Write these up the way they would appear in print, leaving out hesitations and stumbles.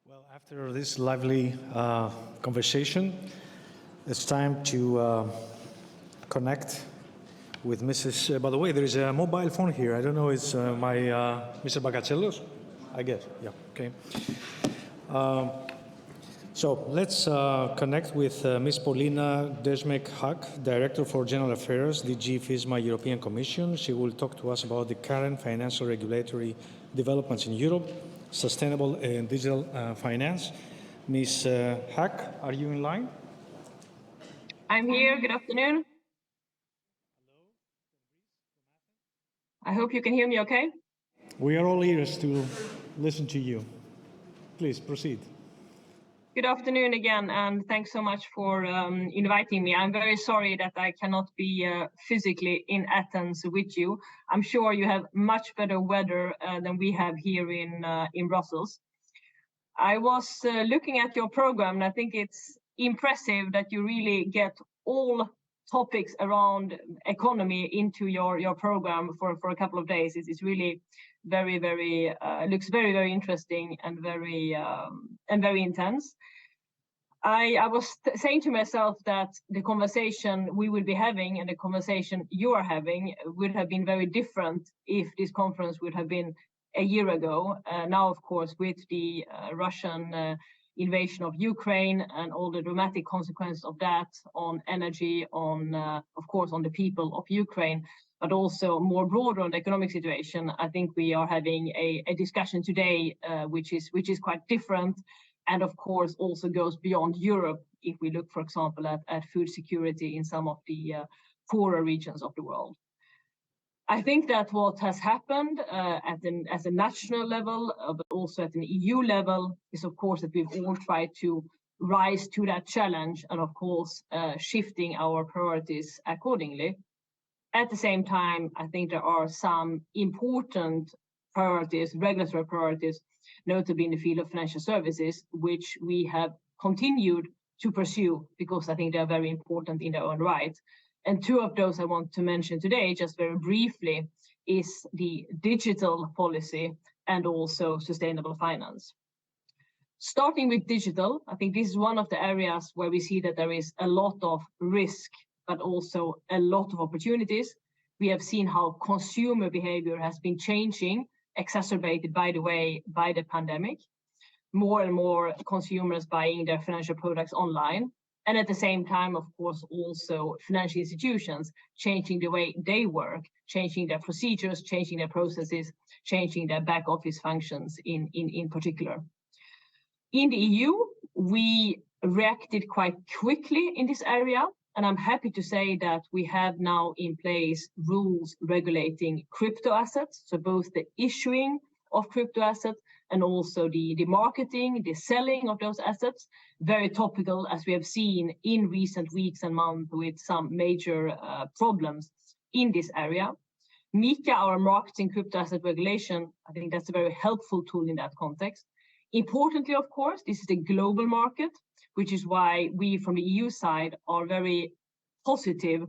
Well, after this lively conversation, it's time to connect with Mrs. By the way, there is a mobile phone here. I don't know, it's Mr. Bagacellos? I guess, yeah, okay. So let's connect with Ms. Paulina Dejmek, Director for General Affairs, DG FISMA European Commission. She will talk to us about the current financial regulatory developments in Europe, sustainable and digital finance. Ms. Hack, are you in line? I'm here. Good afternoon. I hope you can hear me okay. We are all ears to listen to you. Please proceed. Good afternoon again, and thanks so much for inviting me. I'm very sorry that I cannot be physically in Athens with you. I'm sure you have much better weather than we have here in Brussels. I was looking at your program, and I think it's impressive that you really get all topics around economy into your program for a couple of days. It's really very, very looks very, very interesting and very intense. I was saying to myself that the conversation we will be having and the conversation you are having would have been very different if this conference would have been a year ago. Now, of course, with the Russian invasion of Ukraine and all the dramatic consequences of that on energy, on of course on the people of Ukraine, but also more broader on the economic situation, I think we are having a discussion today which is quite different, and of course also goes beyond Europe if we look, for example, at food security in some of the poorer regions of the world. I think that what has happened at a national level, but also at an EU level, is of course that we've all tried to rise to that challenge and of course shifting our priorities accordingly. At the same time, I think there are some important priorities, regulatory priorities, notably in the field of financial services, which we have continued to pursue because I think they are very important in their own right. And two of those I want to mention today, just very briefly, is the digital policy and also sustainable finance. Starting with digital, I think this is one of the areas where we see that there is a lot of risk, but also a lot of opportunities. We have seen how consumer behavior has been changing, exacerbated, by the way, by the pandemic. More and more consumers buying their financial products online. And at the same time, of course, also financial institutions changing the way they work, changing their procedures, changing their processes, changing their back office functions in particular. In the EU, we reacted quite quickly in this area. And I'm happy to say that we have now in place rules regulating crypto assets. So both the issuing of crypto assets and also the marketing, the selling of those assets, very topical as we have seen in recent weeks and months with some major problems in this area. MiCA, our marketing crypto asset regulation, I think that's a very helpful tool in that context. Importantly, of course, this is a global market, which is why we from the EU side are very positive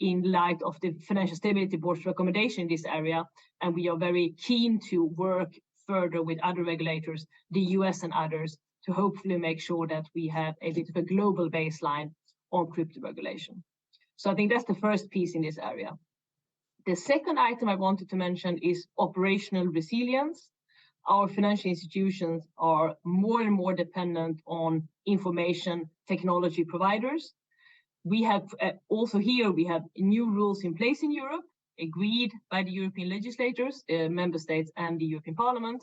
in light of the Financial Stability Board's recommendation in this area. And we are very keen to work further with other regulators, the US and others, to hopefully make sure that we have a bit of a global baseline on crypto regulation. So I think that's the first piece in this area. The second item I wanted to mention is operational resilience. Our financial institutions are more and more dependent on information technology providers. We have also here, we have new rules in place in Europe, agreed by the European legislators, the member states and the European Parliament.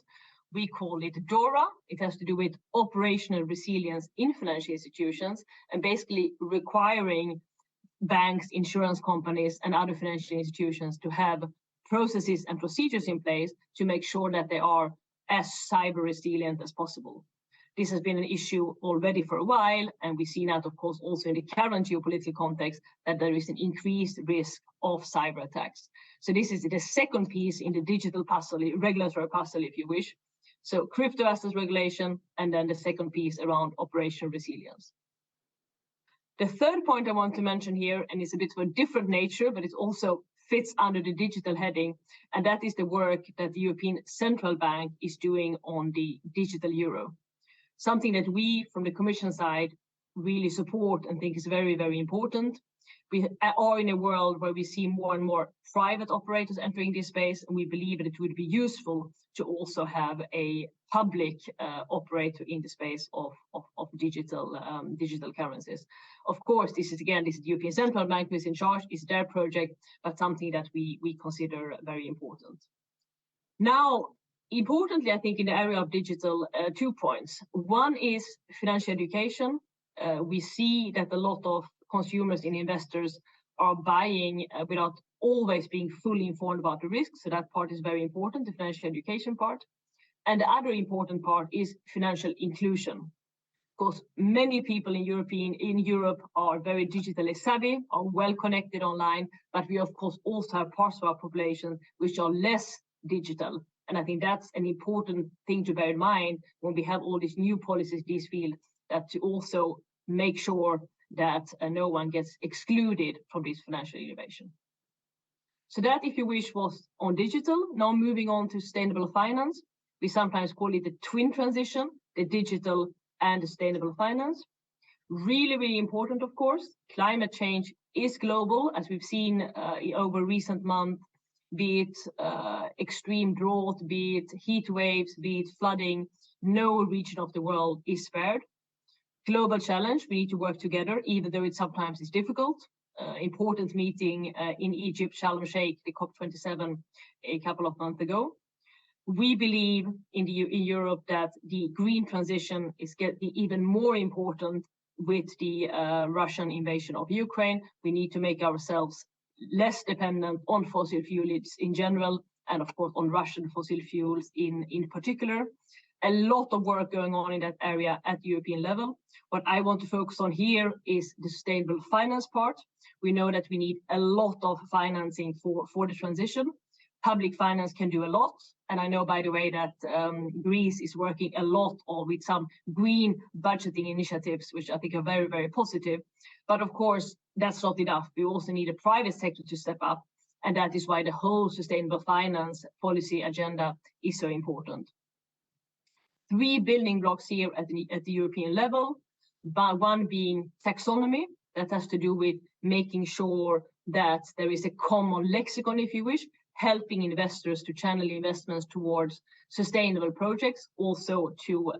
We call it DORA. It has to do with operational resilience in financial institutions and basically requiring banks, insurance companies and other financial institutions to have processes and procedures in place to make sure that they are as cyber resilient as possible. This has been an issue already for a while, and we see now, of course, also in the current geopolitical context that there is an increased risk of cyber attacks. So this is the second piece in the digital puzzle, regulatory puzzle, if you wish. So crypto assets regulation, and then the second piece around operational resilience. The third point I want to mention here, and it's a bit of a different nature, but it also fits under the digital heading, and that is the work that the European Central Bank is doing on the digital euro. something that we from the Commission side really support and think is very, very important. We are in a world where we see more and more private operators entering this space, and we believe that it would be useful to also have a public operator in the space of digital currencies. Of course, this is the European Central Bank who is in charge, it's their project, but something that we consider very important. Now, importantly, I think in the area of digital, 2 points. One is financial education. We see that a lot of consumers and investors are buying without always being fully informed about the risks. So that part is very important, the financial education part. And the other important part is financial inclusion. Because many people in Europe are very digitally savvy, are well connected online, but we of course also have parts of our population which are less digital. And I think that's an important thing to bear in mind when we have all these new policies in this field, that to also make sure that no one gets excluded from this financial innovation. So that, if you wish, was on digital. Now moving on to sustainable finance. We sometimes call it the twin transition, the digital and the sustainable finance. Really, really important, of course. Climate change is global, as we've seen over recent months, be it extreme drought, be it heat waves, be it flooding. No region of the world is spared. Global challenge, we need to work together, even though it sometimes is difficult. Important meeting in Egypt, Sharm el-Sheikh, the COP27 a couple of months ago. We believe in Europe that the green transition is getting even more important with the Russian invasion of Ukraine. We need to make ourselves less dependent on fossil fuels in general, and of course on Russian fossil fuels in particular. A lot of work going on in that area at the European level. What I want to focus on here is the sustainable finance part. We know that we need a lot of financing for the transition. Public finance can do a lot. And I know, by the way, that Greece is working a lot with some green budgeting initiatives, which I think are very, very positive. But of course, that's not enough. We also need a private sector to step up. And that is why the whole sustainable finance policy agenda is so important. 3 building blocks here at the European level, but one being taxonomy. That has to do with making sure that there is a common lexicon, if you wish, helping investors to channel investments towards sustainable projects, also to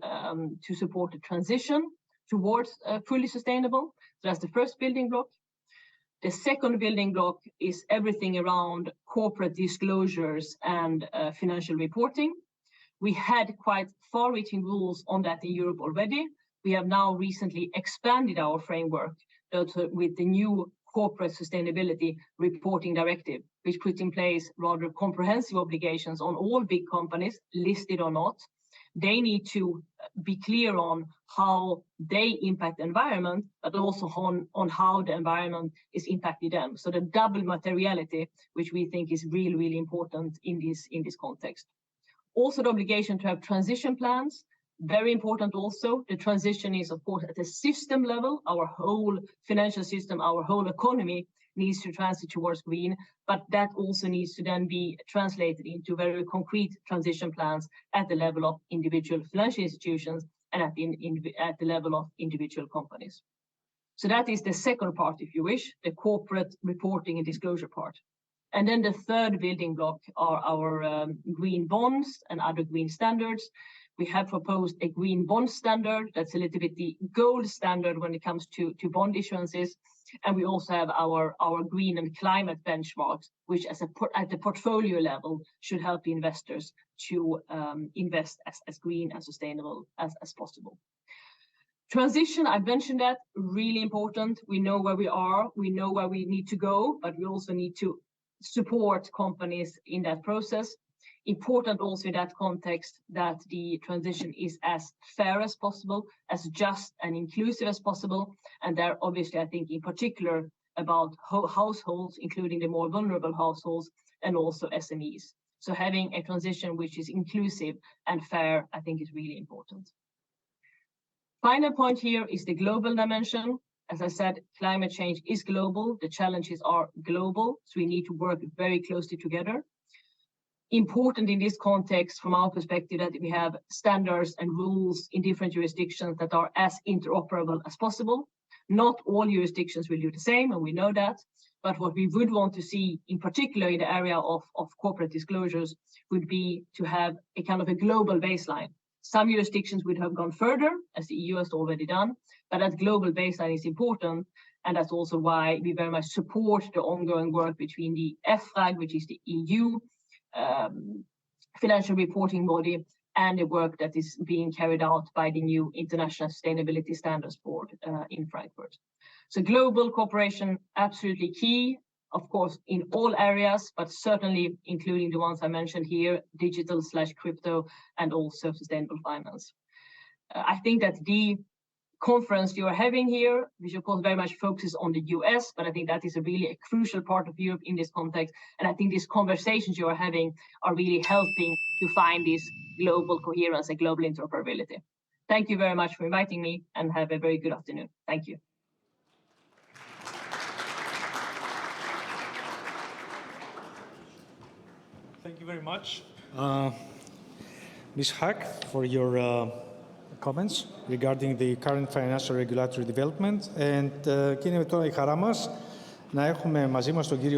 support the transition towards fully sustainable. So that's the first building block. The second building block is everything around corporate disclosures and financial reporting. We had quite far-reaching rules on that in Europe already. We have now recently expanded our framework with the new corporate sustainability reporting directive, which puts in place rather comprehensive obligations on all big companies, listed or not. They need to be clear on how they impact the environment, but also on how the environment is impacting them. So the double materiality, which we think is really, really important in this context. Also the obligation to have transition plans, very important also. The transition is, of course, at a system level. Our whole financial system, our whole economy needs to transit towards green, but that also needs to then be translated into very concrete transition plans at the level of individual financial institutions and at the level of individual companies. So that is the second part, if you wish, the corporate reporting and disclosure part. And then the third building block are our green bonds and other green standards. We have proposed a green bond standard that's a little bit the gold standard when it comes to bond issuances. And we also have our green and climate benchmarks, which at the portfolio level should help the investors to invest as green and sustainable as possible. Transition, I've mentioned that, really important. We know where we are, we know where we need to go, but we also need to support companies in that process. Important also in that context that the transition is as fair as possible, as just and inclusive as possible. And there, obviously, I think in particular about households, including the more vulnerable households and also SMEs. So having a transition which is inclusive and fair, I think is really important. Final point here is the global dimension. As I said, climate change is global. The challenges are global, so we need to work very closely together. important in this context from our perspective that we have standards and rules in different jurisdictions that are as interoperable as possible. Not all jurisdictions will do the same, and we know that. But what we would want to see, in particular in the area of corporate disclosures, would be to have a kind of a global baseline. Some jurisdictions would have gone further, as the EU has already done, but that global baseline is important. And that's also why we very much support the ongoing work between the EFRAG, which is the EU financial reporting body, and the work that is being carried out by the new International Sustainability Standards Board in Frankfurt. So global cooperation, absolutely key, of course, in all areas, but certainly including the ones I mentioned here, digital/crypto, and also sustainable finance. I think that the conference you are having here, which of course very much focuses on the US, but I think that is really a crucial part of Europe in this context. And I think these conversations you are having are really helping to find this global coherence and global interoperability. Thank you very much for inviting me, and have a very good afternoon. Thank you. Thank you very much, Ms. Hack, for your comments regarding the current financial regulatory development. And, κύριε, τώρα η χαρά μας να έχουμε μαζί μας τον κύριο